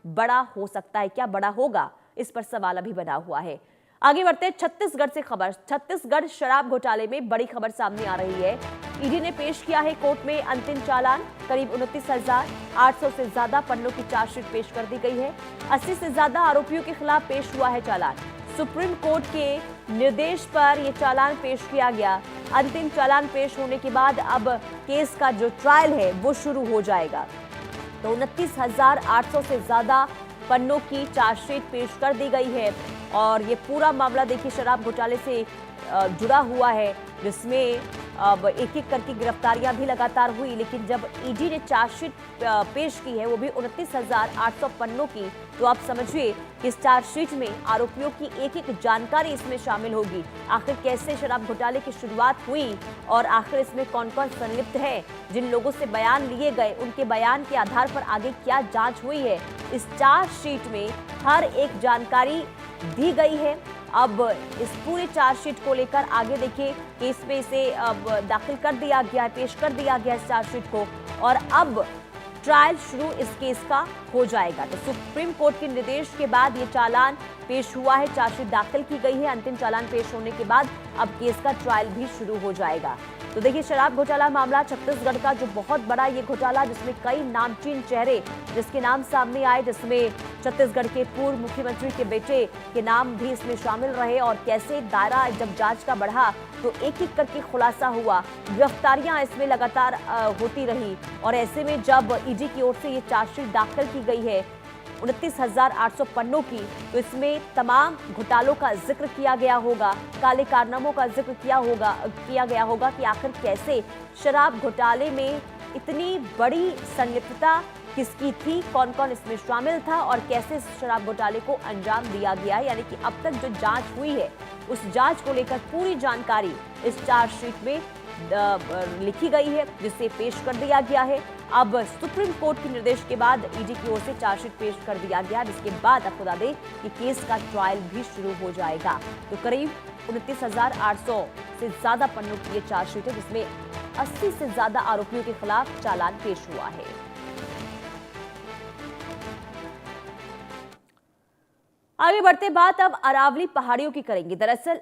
बड़ा हो सकता है। क्या बड़ा होगा, इस पर सवाल अभी बना हुआ है। आगे बढ़ते हैं छत्तीसगढ़ से खबर। छत्तीसगढ़ शराब घोटाले में बड़ी खबर सामने आ रही है। ईडी ने पेश किया है कोर्ट में अंतिम चालान। करीब 29,800 से ज्यादा पन्नों की चार्जशीट पेश कर दी गई है। 80 से ज्यादा आरोपियों के खिलाफ पेश हुआ है चालान। सुप्रीम कोर्ट के निर्देश पर यह चालान पेश किया गया। अंतिम चालान पेश होने के बाद अब केस का जो ट्रायल है वो शुरू हो जाएगा। तो 29,800 से ज्यादा पन्नों की चार्जशीट पेश कर दी गई है और ये पूरा मामला देखिए शराब घोटाले से जुड़ा हुआ है, जिसमें अब एक एक करके गिरफ्तारियां भी लगातार हुई। लेकिन जब ईडी ने चार्जशीट पेश की है, वो भी 29,800 पन्नों की, तो आप समझिए कि इस चार्जशीट में आरोपियों की एक एक जानकारी इसमें शामिल होगी। आखिर कैसे शराब घोटाले की शुरुआत हुई और आखिर इसमें कौन कौन संलिप्त है, जिन लोगों से बयान लिए गए उनके बयान के आधार पर आगे क्या जांच हुई है, इस चार्जशीट में हर एक जानकारी दी गई है। अब इस पूरे चार्जशीट को लेकर आगे देखिए केस में इसे अब दाखिल कर दिया गया है, पेश कर दिया गया इस चार्जशीट को और अब ट्रायल शुरू इस केस का हो जाएगा। तो सुप्रीम कोर्ट के निर्देश के बाद ये चालान पेश हुआ है, चार्जशीट दाखिल की गई है। अंतिम चालान पेश होने के बाद अब केस का ट्रायल भी शुरू हो जाएगा। तो देखिए शराब घोटाला मामला छत्तीसगढ़ का जो बहुत बड़ा ये घोटाला, जिसमें कई नामचीन चेहरे जिसके नाम सामने आए, जिसमें छत्तीसगढ़ के पूर्व मुख्यमंत्री के बेटे के नाम भी इसमें शामिल रहे और कैसे दायरा जब जांच का बढ़ा तो एक एक करके खुलासा हुआ, गिरफ्तारियां इसमें लगातार होती रही। और ऐसे में जब ईडी की ओर से ये चार्जशीट दाखिल की गई है 29,800 पन्नों की, तो इसमें तमाम घोटालों का जिक्र किया गया होगा, काले कारनामों का जिक्र किया गया होगा कि आखिर कैसे शराब घोटाले में इतनी बड़ी संलिप्तता किसकी थी, कौन कौन इसमें शामिल था और कैसे शराब घोटाले को अंजाम दिया गया है। यानी कि अब तक जो जांच हुई है उस जांच को लेकर पूरी जानकारी इस चार्जशीट में लिखी गई है, जिसे पेश कर दिया गया है। अब सुप्रीम कोर्ट के निर्देश के बाद ईडी की ओर से चार्जशीट पेश कर दिया गया, जिसके बाद आपको बता दें कि केस का ट्रायल भी शुरू हो जाएगा। तो करीब 29,800 से ज्यादा पन्नों की ये चार्जशीट है, जिसमें 80 से ज्यादा आरोपियों के खिलाफ चालान पेश हुआ है। आगे बढ़ते बात अब अरावली पहाड़ियों की करेंगे। दरअसल